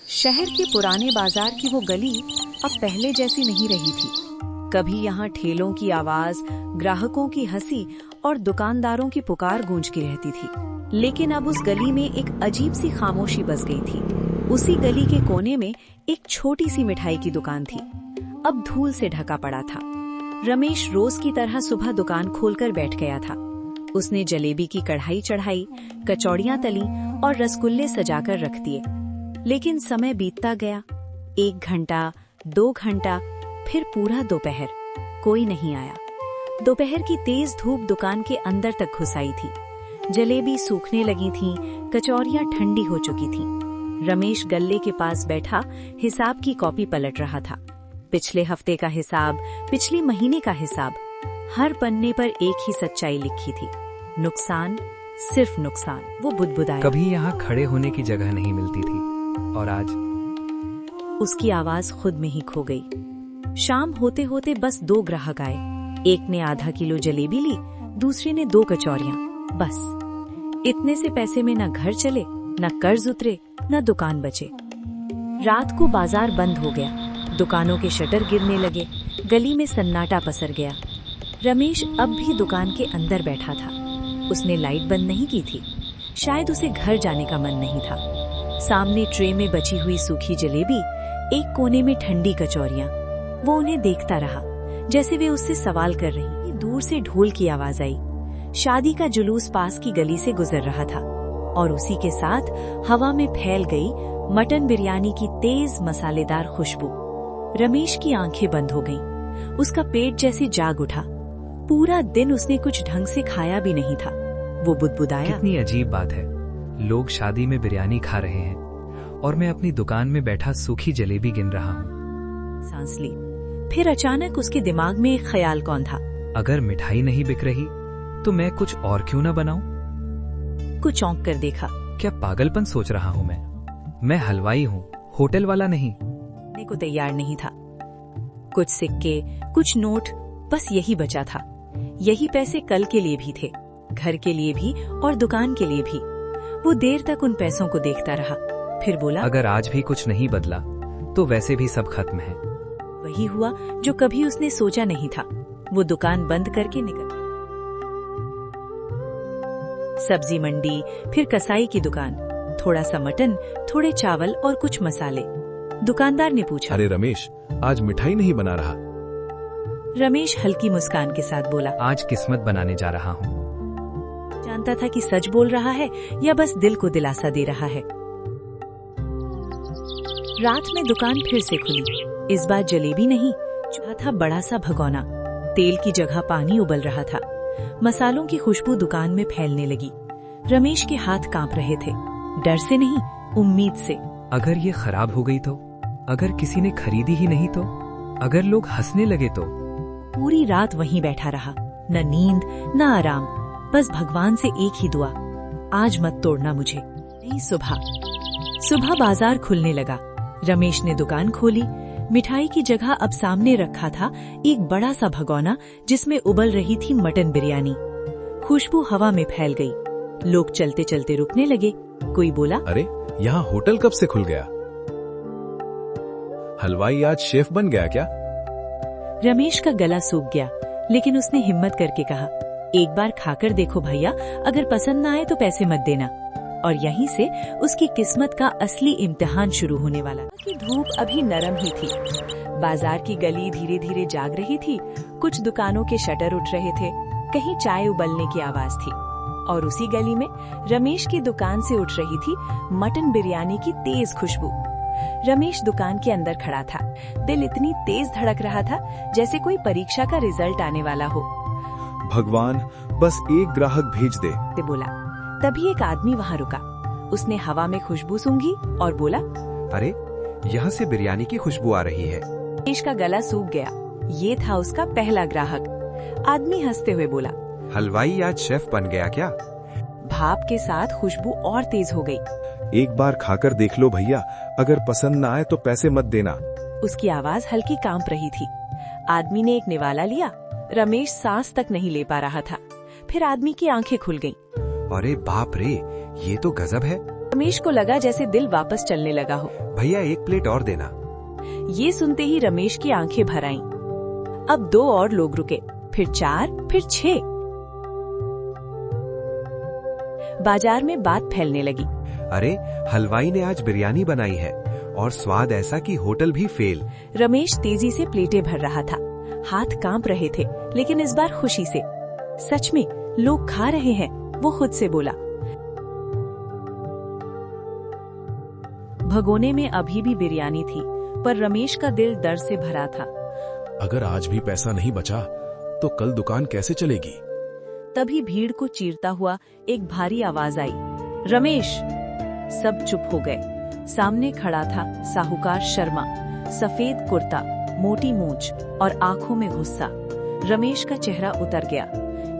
शहर के पुराने बाजार की वो गली अब पहले जैसी नहीं रही थी। कभी यहाँ ठेलों की आवाज, ग्राहकों की हंसी और दुकानदारों की पुकार गूंजती रहती थी। लेकिन अब उस गली में एक अजीब सी खामोशी बस गई थी। उसी गली के कोने में एक छोटी सी मिठाई की दुकान थी, अब धूल से ढका पड़ा था। रमेश रोज की तरह सुबह दुकान खोलकर बैठ गया था। उसने जलेबी की कढ़ाई चढ़ाई, कचौड़ियां तली और रसगुल्ले सजाकर रख दिए। लेकिन समय बीतता गया, 1 घंटा, 2 घंटा, फिर पूरा दोपहर। कोई नहीं आया। दोपहर की तेज धूप दुकान के अंदर तक घुस आई थी। जलेबी सूखने लगी थीं, कचौरियां ठंडी हो चुकी थीं। रमेश गल्ले के पास बैठा हिसाब की कॉपी पलट रहा था। पिछले हफ्ते का हिसाब, पिछले महीने का हिसाब, हर पन्ने पर एक ही सच्चाई लिखी थी, नुकसान, सिर्फ नुकसान। वो बुदबुदाया। कभी यहाँ खड़े होने की जगह नहीं मिलती थी और आज। उसकी आवाज खुद में ही खो गई। शाम होते होते बस 2 ग्राहक आए। एक ने आधा किलो जलेबी ली, दूसरे ने 2 कचौरियां। बस इतने से पैसे में न घर चले, न कर्ज उतरे, न दुकान बचे। रात को बाजार बंद हो गया, दुकानों के शटर गिरने लगे, गली में सन्नाटा पसर गया। रमेश अब भी दुकान के अंदर बैठा था। उसने लाइट बंद नहीं की थी, शायद उसे घर जाने का मन नहीं था। सामने ट्रे में बची हुई सूखी जलेबी, एक कोने में ठंडी कचौरियां। वो उन्हें देखता रहा, जैसे वे उससे सवाल कर रही। दूर से ढोल की आवाज आई। शादी का जुलूस पास की गली से गुजर रहा था और उसी के साथ हवा में फैल गई मटन बिरयानी की तेज मसालेदार खुशबू। रमेश की आंखें बंद हो गईं। उसका पेट जैसे जाग उठा। पूरा दिन उसने कुछ ढंग से खाया भी नहीं था। वो बुदबुदाया, कितनी अजीब बात है, लोग शादी में बिरयानी खा रहे हैं और मैं अपनी दुकान में बैठा सूखी जलेबी गिन रहा हूँ। सांस ली। फिर अचानक उसके दिमाग में एक ख्याल कौन था। अगर मिठाई नहीं बिक रही तो मैं कुछ और क्यों न बनाऊं? कुछ चौंक कर देखा। क्या पागलपन सोच रहा हूँ मैं हलवाई हूँ, होटल वाला नहीं। ने को तैयार नहीं था। कुछ सिक्के, कुछ नोट, बस यही बचा था। यही पैसे कल के लिए भी थे, घर के लिए भी और दुकान के लिए भी। वो देर तक उन पैसों को देखता रहा, फिर बोला, अगर आज भी कुछ नहीं बदला तो वैसे भी सब खत्म है। वही हुआ जो कभी उसने सोचा नहीं था। वो दुकान बंद करके निकल। सब्जी मंडी, फिर कसाई की दुकान, थोड़ा सा मटन, थोड़े चावल और कुछ मसाले। दुकानदार ने पूछा, अरे रमेश, आज मिठाई नहीं बना रहा? रमेश हल्की मुस्कान के साथ बोला, आज किस्मत बनाने जा रहा हूँ। जानता था कि सच बोल रहा है या बस दिल को दिलासा दे रहा है। रात में दुकान फिर से खुली। इस बार जलेबी नहीं, चूहा था बड़ा सा भगोना। तेल की जगह पानी उबल रहा था। मसालों की खुशबू दुकान में फैलने लगी। रमेश के हाथ कांप रहे थे, डर से नहीं, उम्मीद से। अगर ये खराब हो गई तो? अगर किसी ने खरीदी ही नहीं तो? अगर लोग हंसने लगे तो? पूरी रात वहीं बैठा रहा, न नींद न आराम, बस भगवान से एक ही दुआ, आज मत तोड़ना मुझे। नहीं। सुबह बाजार खुलने लगा। रमेश ने दुकान खोली। मिठाई की जगह अब सामने रखा था एक बड़ा सा भगोना, जिसमें उबल रही थी मटन बिरयानी। खुशबू हवा में फैल गई। लोग चलते चलते रुकने लगे। कोई बोला, अरे यहाँ होटल कब से खुल गया? हलवाई आज शेफ बन गया क्या? रमेश का गला सूख गया, लेकिन उसने हिम्मत करके कहा, एक बार खाकर देखो भैया, अगर पसंद ना आए तो पैसे मत देना। और यहीं से उसकी किस्मत का असली इम्तिहान शुरू होने वाला। कि धूप अभी नरम ही थी। बाजार की गली धीरे धीरे जाग रही थी। कुछ दुकानों के शटर उठ रहे थे, कहीं चाय उबलने की आवाज थी। और उसी गली में रमेश की दुकान से उठ रही थी मटन बिरयानी की तेज खुशबू। रमेश दुकान के अंदर खड़ा था। दिल इतनी तेज धड़क रहा था जैसे कोई परीक्षा का रिजल्ट आने वाला हो। भगवान, बस एक ग्राहक भेज दे, ते बोला। तभी एक आदमी वहाँ रुका। उसने हवा में खुशबू सूंघी और बोला, अरे यहाँ से बिरयानी की खुशबू आ रही है। रमेश का गला सूख गया। ये था उसका पहला ग्राहक। आदमी हंसते हुए बोला, हलवाई आज शेफ बन गया क्या? भाप के साथ खुशबू और तेज हो गई। एक बार खाकर देख लो भैया, अगर पसंद ना आए तो पैसे मत देना। उसकी आवाज हल्की कांप रही थी। आदमी ने एक निवाला लिया। रमेश सांस तक नहीं ले पा रहा था। फिर आदमी की आंखें खुल गईं। अरे बाप रे, ये तो गजब है। रमेश को लगा जैसे दिल वापस चलने लगा हो। भैया 1 प्लेट और देना। ये सुनते ही रमेश की आंखें भर आईं। अब 2 और लोग रुके, फिर 4, फिर 6। बाजार में बात फैलने लगी। अरे हलवाई ने आज बिरयानी बनाई है और स्वाद ऐसा कि होटल भी फेल। रमेश तेजी से प्लेटें भर रहा था, हाथ कांप रहे थे, लेकिन इस बार खुशी से। सच में लोग खा रहे हैं, वो खुद से बोला। भगोने में अभी भी बिरयानी थी, पर रमेश का दिल दर्द से भरा था। अगर आज भी पैसा नहीं बचा तो कल दुकान कैसे चलेगी? तभी भीड़ को चीरता हुआ एक भारी आवाज आई, रमेश! सब चुप हो गए। सामने खड़ा था साहूकार शर्मा, सफेद कुर्ता, मोटी मूंछ और आंखों में गुस्सा। रमेश का चेहरा उतर गया।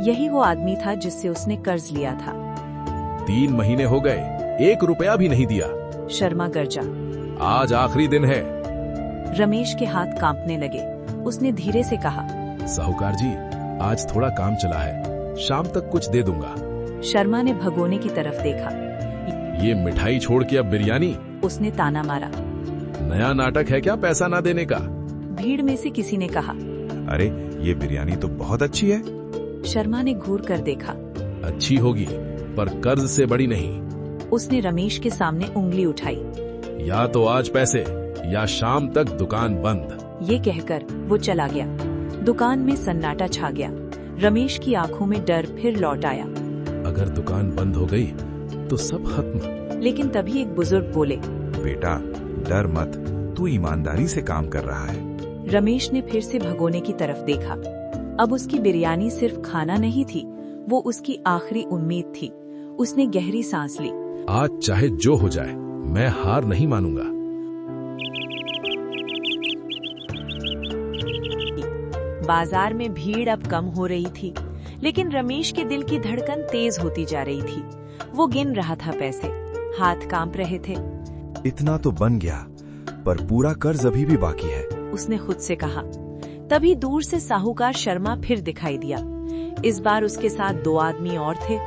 यही वो आदमी था जिससे उसने कर्ज लिया था। 3 महीने हो गए, 1 रुपया भी नहीं दिया। शर्मा गरजा। आज आखिरी दिन है। रमेश के हाथ कांपने लगे। उसने धीरे से कहा, साहूकार जी, आज थोड़ा काम चला है, शाम तक कुछ दे दूंगा। शर्मा ने भगोने की तरफ देखा। ये मिठाई छोड़ के अब बिरयानी? उसने ताना मारा। नया नाटक है क्या पैसा ना देने का? भीड़ में से किसी ने कहा। अरे ये बिरयानी तो बहुत अच्छी है। शर्मा ने घूर कर देखा। अच्छी होगी पर कर्ज से बड़ी नहीं। उसने रमेश के सामने उंगली उठाई। या तो आज पैसे या शाम तक दुकान बंद। ये कहकर वो चला गया। दुकान में सन्नाटा छा गया। रमेश की आंखों में डर फिर लौट आया। अगर दुकान बंद हो गई तो सब खत्म। लेकिन तभी एक बुजुर्ग बोले, बेटा डर मत, तू ईमानदारी से काम कर रहा है। रमेश ने फिर से भगोने की तरफ देखा। अब उसकी बिरयानी सिर्फ खाना नहीं थी, वो उसकी आखिरी उम्मीद थी। उसने गहरी सांस ली। आज चाहे जो हो जाए, मैं हार नहीं मानूंगा। बाजार में भीड़ अब कम हो रही थी, लेकिन रमेश के दिल की धड़कन तेज होती जा रही थी। वो गिन रहा था पैसे, हाथ कांप रहे थे। इतना तो बन गया, पर पूरा कर्ज अभी भी बाकी है, उसने खुद से कहा। तभी दूर से साहूकार शर्मा फिर दिखाई दिया। इस बार उसके साथ 2 आदमी और थे।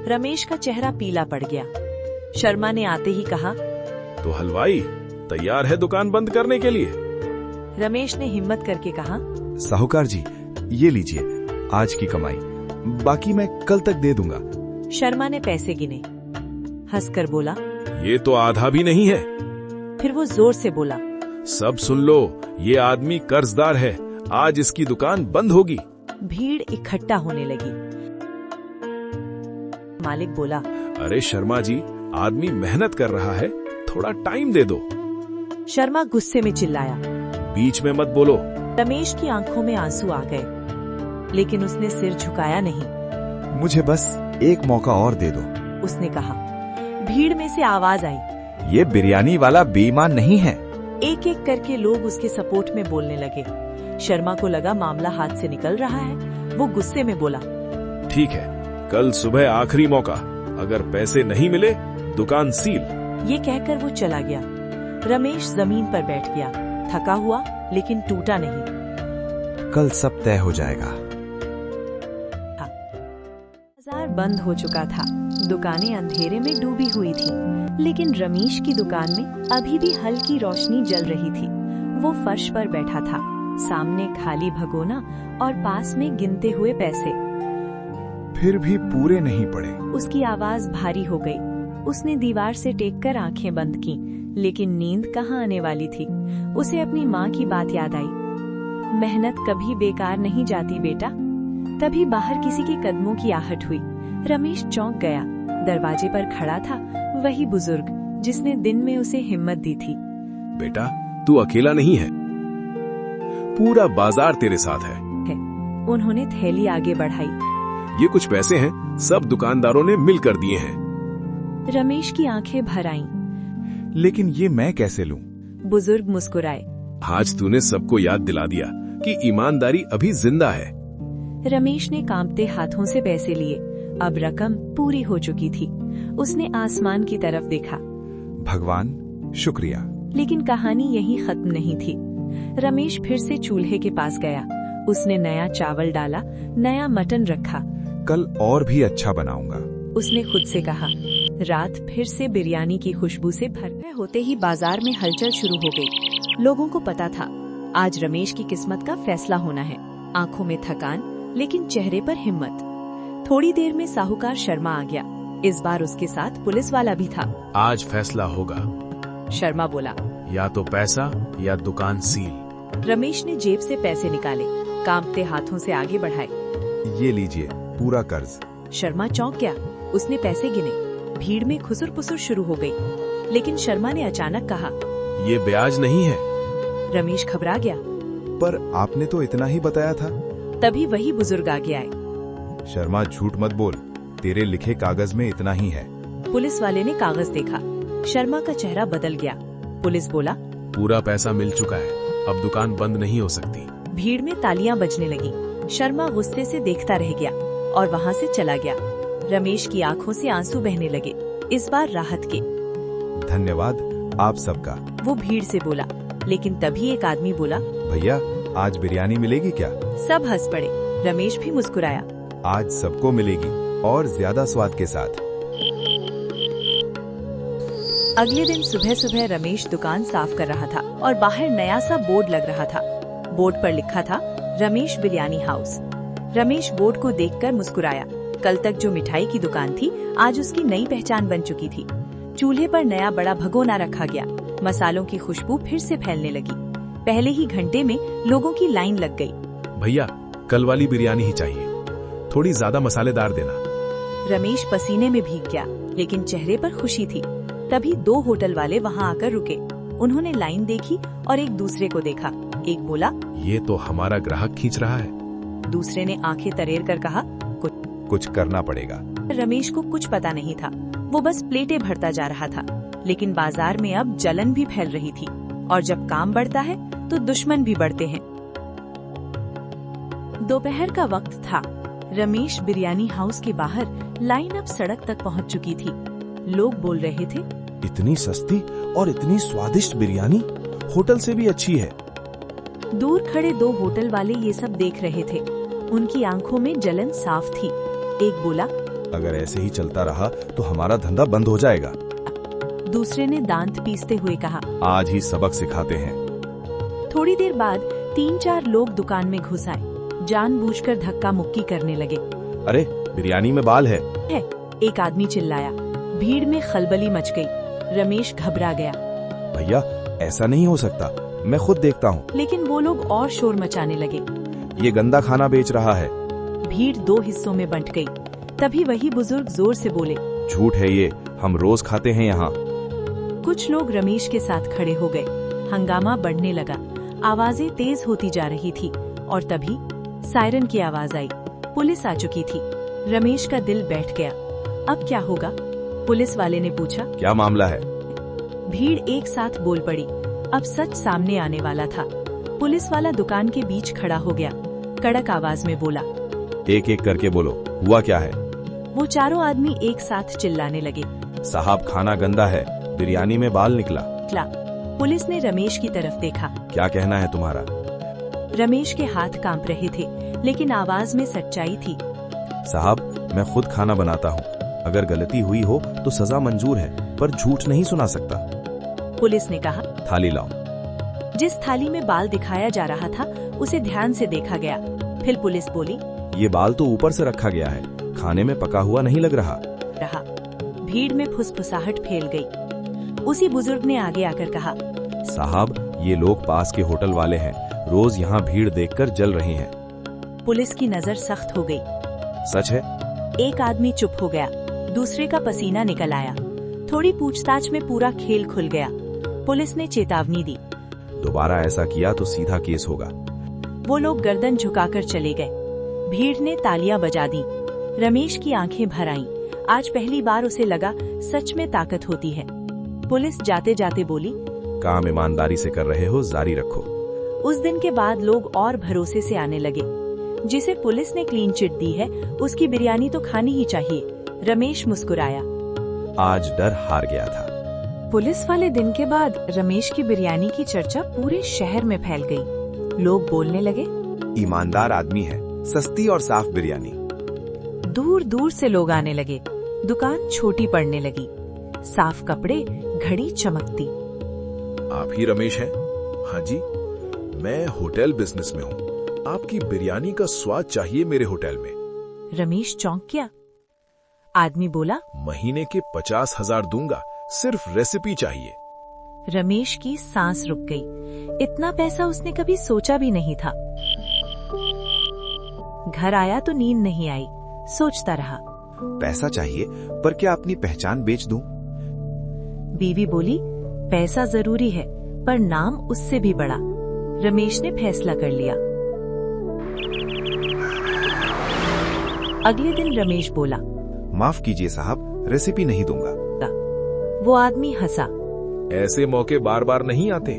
रमेश का चेहरा पीला पड़ गया। शर्मा ने आते ही कहा, तो हलवाई तैयार है दुकान बंद करने के लिए? रमेश ने हिम्मत करके कहा, साहूकार जी ये लीजिए आज की कमाई, बाकी मैं कल तक दे दूंगा। शर्मा ने पैसे गिने, हंसकर बोला, ये तो आधा भी नहीं है। फिर वो जोर से बोला, सब सुन लो, ये आदमी कर्जदार है, आज इसकी दुकान बंद होगी। भीड़ इकट्ठा होने लगी। मालिक बोला, अरे शर्मा जी, आदमी मेहनत कर रहा है, थोड़ा टाइम दे दो। शर्मा गुस्से में चिल्लाया, बीच में मत बोलो। रमेश की आंखों में आंसू आ गए, लेकिन उसने सिर झुकाया नहीं। मुझे बस एक मौका और दे दो, उसने कहा। भीड़ में से आवाज आई, ये बिरयानी वाला बेईमान नहीं है। एक एक करके लोग उसके सपोर्ट में बोलने लगे। शर्मा को लगा मामला हाथ से निकल रहा है। वो गुस्से में बोला, ठीक है, कल सुबह आखिरी मौका, अगर पैसे नहीं मिले दुकान सील। ये कहकर वो चला गया। रमेश जमीन पर बैठ गया, थका हुआ लेकिन टूटा नहीं। कल सब तय हो जाएगा। बाजार बंद हो चुका था, दुकानें अंधेरे में डूबी हुई थी, लेकिन रमेश की दुकान में अभी भी हल्की रोशनी जल रही थी। वो फर्श पर बैठा था, सामने खाली भगोना और पास में गिनते हुए पैसे। फिर भी पूरे नहीं पड़े। उसकी आवाज भारी हो गई। उसने दीवार से टेककर आंखें बंद की, लेकिन नींद कहाँ आने वाली थी। उसे अपनी माँ की बात याद आई, मेहनत कभी बेकार नहीं जाती बेटा। तभी बाहर किसी के कदमों की आहट हुई। रमेश चौंक गया। दरवाजे पर खड़ा था वही बुजुर्ग जिसने दिन में उसे हिम्मत दी थी। बेटा, तू अकेला नहीं है, पूरा बाजार तेरे साथ है। उन्होंने थैली आगे बढ़ाई। ये कुछ पैसे हैं, सब दुकानदारों ने मिलकर दिए हैं। रमेश की आंखें भर आईं। लेकिन ये मैं कैसे लूं? बुजुर्ग मुस्कुराए। आज तूने सबको याद दिला दिया कि ईमानदारी अभी जिंदा है। रमेश ने कांपते हाथों से पैसे लिए। अब रकम पूरी हो चुकी थी। उसने आसमान की तरफ देखा। भगवान शुक्रिया। लेकिन कहानी यहीं खत्म नहीं थी। रमेश फिर से चूल्हे के पास गया। उसने नया चावल डाला, नया मटन रखा। कल और भी अच्छा बनाऊंगा, उसने खुद से कहा। रात फिर से बिरयानी की खुशबू से भर होते ही बाजार में हलचल शुरू हो गई। लोगों को पता था आज रमेश की किस्मत का फैसला होना है। आंखों में थकान लेकिन चेहरे पर हिम्मत। थोड़ी देर में साहूकार शर्मा आ गया। इस बार उसके साथ पुलिस वाला भी था। आज फैसला होगा। शर्मा बोला, या तो पैसा या दुकान सील। रमेश ने जेब से पैसे निकाले, कांपते हाथों से आगे बढ़ाए। ये लीजिए पूरा कर्ज। शर्मा चौंक गया। उसने पैसे गिने। भीड़ में खुसुर पुसुर शुरू हो गई। लेकिन शर्मा ने अचानक कहा, ये ब्याज नहीं है। रमेश घबरा गया। पर आपने तो इतना ही बताया था। तभी वही बुजुर्ग आगे आए। शर्मा झूठ मत बोल, तेरे लिखे कागज में इतना ही है। पुलिस वाले ने कागज देखा। शर्मा का चेहरा बदल गया। पुलिस बोला, पूरा पैसा मिल चुका है, अब दुकान बंद नहीं हो सकती। भीड़ में तालियां बजने लगी। शर्मा गुस्से से देखता रह गया और वहाँ से चला गया। रमेश की आंखों से आंसू बहने लगे, इस बार राहत के। धन्यवाद आप सबका। वो भीड़ से बोला। लेकिन तभी एक आदमी बोला, भैया आज बिरयानी मिलेगी क्या? सब हंस पड़े। रमेश भी मुस्कुराया। आज सबको मिलेगी और ज्यादा स्वाद के साथ। अगले दिन सुबह सुबह रमेश दुकान साफ कर रहा था और बाहर नया सा बोर्ड लग रहा था। बोर्ड पर लिखा था रमेश बिरयानी हाउस। रमेश बोर्ड को देखकर मुस्कुराया। कल तक जो मिठाई की दुकान थी आज उसकी नई पहचान बन चुकी थी। चूल्हे पर नया बड़ा भगोना रखा गया। मसालों की खुशबू फिर से फैलने लगी। पहले ही घंटे में लोगों की लाइन लग गई। भैया कल वाली बिरयानी ही चाहिए, थोड़ी ज्यादा मसालेदार देना। रमेश पसीने में भीग गया लेकिन चेहरे पर खुशी थी। तभी दो होटल वाले वहाँ आकर रुके। उन्होंने लाइन देखी और एक दूसरे को देखा। एक बोला, ये तो हमारा ग्राहक खींच रहा है। दूसरे ने आंखें तरेर कर कहा, कुछ करना पड़ेगा। रमेश को कुछ पता नहीं था। वो बस प्लेटें भरता जा रहा था। लेकिन बाजार में अब जलन भी फैल रही थी और जब काम बढ़ता है तो दुश्मन भी बढ़ते हैं। दोपहर का वक्त था। रमेश बिरयानी हाउस के बाहर लाइन अब सड़क तक पहुंच चुकी थी। लोग बोल रहे थे, इतनी सस्ती और इतनी स्वादिष्ट बिरयानी होटल से भी अच्छी है। दूर खड़े दो होटल वाले ये सब देख रहे थे। उनकी आंखों में जलन साफ थी। एक बोला, अगर ऐसे ही चलता रहा तो हमारा धंधा बंद हो जाएगा। दूसरे ने दांत पीसते हुए कहा, आज ही सबक सिखाते हैं। थोड़ी देर बाद 3-4 लोग दुकान में घुस आए। जानबूझकर धक्का मुक्की करने लगे। अरे बिरयानी में बाल है। एक आदमी चिल्लाया। भीड़ में खलबली मच गई। रमेश घबरा गया। भैया ऐसा नहीं हो सकता, मैं खुद देखता हूँ। लेकिन वो लोग और शोर मचाने लगे। ये गंदा खाना बेच रहा है। भीड़ 2 हिस्सों में बंट गई। तभी वही बुजुर्ग जोर से बोले, झूठ है ये, हम रोज खाते हैं यहाँ। कुछ लोग रमेश के साथ खड़े हो गए। हंगामा बढ़ने लगा। आवाजें तेज होती जा रही थी और तभी सायरन की आवाज आई। पुलिस आ चुकी थी। रमेश का दिल बैठ गया। अब क्या होगा? पुलिस वाले ने पूछा। क्या मामला है? भीड़ एक साथ बोल पड़ी। अब सच सामने आने वाला था। पुलिस वाला दुकान के बीच खड़ा हो गया। कड़क आवाज में बोला, एक एक करके बोलो, हुआ क्या है? वो चारों आदमी एक साथ चिल्लाने लगे। साहब खाना गंदा है, बिरयानी में बाल निकला। पुलिस ने रमेश की तरफ देखा। क्या कहना है तुम्हारा? रमेश के हाथ कांप रहे थे लेकिन आवाज में सच्चाई थी। साहब मैं खुद खाना बनाता हूँ, अगर गलती हुई हो तो सजा मंजूर है, पर झूठ नहीं सुना सकता। पुलिस ने कहा, थाली लाओ। जिस थाली में बाल दिखाया जा रहा था उसे ध्यान से देखा गया। फिर पुलिस बोली, ये बाल तो ऊपर से रखा गया है, खाने में पका हुआ नहीं लग रहा। भीड़ में फुसफुसाहट फैल गई। उसी बुजुर्ग ने आगे आकर कहा, साहब ये लोग पास के होटल वाले हैं, रोज यहाँ भीड़ देखकर जल रहे हैं। पुलिस की नजर सख्त हो गई। सच है? एक आदमी चुप हो गया। दूसरे का पसीना निकल आया। थोड़ी पूछताछ में पूरा खेल खुल गया। पुलिस ने चेतावनी दी, दोबारा ऐसा किया तो सीधा केस होगा। वो लोग गर्दन झुकाकर चले गए। भीड़ ने तालियां बजा दी। रमेश की आंखें भर आईं। आज पहली बार उसे लगा सच में ताकत होती है। पुलिस जाते जाते बोली, काम ईमानदारी से कर रहे हो, जारी रखो। उस दिन के बाद लोग और भरोसे से आने लगे। जिसे पुलिस ने क्लीन चिट दी है उसकी बिरयानी तो खानी ही चाहिए। रमेश मुस्कुराया। आज डर हार गया था। पुलिस वाले दिन के बाद रमेश की बिरयानी की चर्चा पूरे शहर में फैल गई। लोग बोलने लगे, ईमानदार आदमी है, सस्ती और साफ बिरयानी। दूर दूर से लोग आने लगे। दुकान छोटी पड़ने लगी। साफ कपड़े, घड़ी चमकती। आप ही रमेश हैं? हाँ जी, मैं होटल बिजनेस में हूँ। आपकी बिरयानी का स्वाद चाहिए मेरे होटल में। रमेश चौंक गया। आदमी बोला, महीने के 50,000 दूंगा, सिर्फ रेसिपी चाहिए। रमेश की सांस रुक गई। इतना पैसा उसने कभी सोचा भी नहीं था। घर आया तो नींद नहीं आई, सोचता रहा। पैसा चाहिए, पर क्या अपनी पहचान बेच दूं? बीवी बोली, पैसा जरूरी है, पर नाम उससे भी बड़ा। रमेश ने फैसला कर लिया। अगले दिन रमेश बोला, माफ कीजिए साहब, रेसिपी नहीं दूंगा। वो आदमी हंसा। ऐसे मौके बार बार नहीं आते।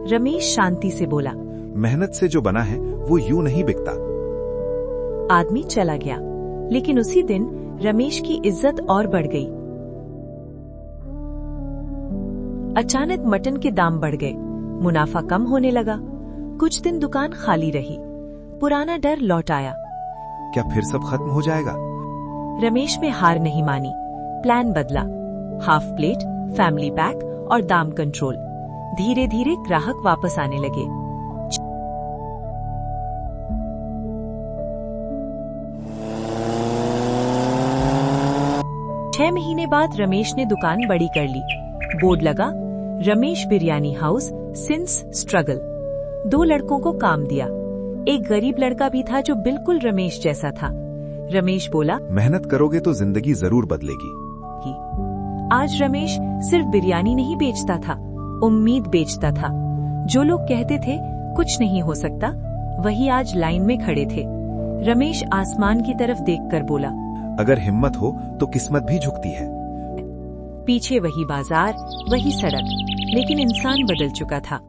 रमेश शांति से बोला। मेहनत से जो बना है वो यूं नहीं बिकता। आदमी चला गया, लेकिन उसी दिन रमेश की इज्जत और बढ़ गई। अचानक मटन के दाम बढ़ गए, मुनाफा कम होने लगा। कुछ दिन दुकान खाली रही। पुराना डर लौट आया। क्या फिर सब खत्म हो जाएगा? रमेश में हार नहीं मानी। प्लान बदला। हाफ प्लेट, फैमिली पैक और दाम कंट्रोल। धीरे धीरे ग्राहक वापस आने लगे। 6 महीने बाद रमेश ने दुकान बड़ी कर ली। बोर्ड लगा, Ramesh biryani house since struggle. 2 लड़कों को काम दिया। एक गरीब लड़का भी था जो बिल्कुल रमेश जैसा था। रमेश बोला, मेहनत करोगे तो जिंदगी जरूर बदलेगी। आज रमेश सिर्फ बिरयानी नहीं बेचता था, उम्मीद बेचता था। जो लोग कहते थे कुछ नहीं हो सकता, वही आज लाइन में खड़े थे। रमेश आसमान की तरफ देखकर बोला, अगर हिम्मत हो तो किस्मत भी झुकती है। पीछे वही बाजार, वही सड़क, लेकिन इंसान बदल चुका था।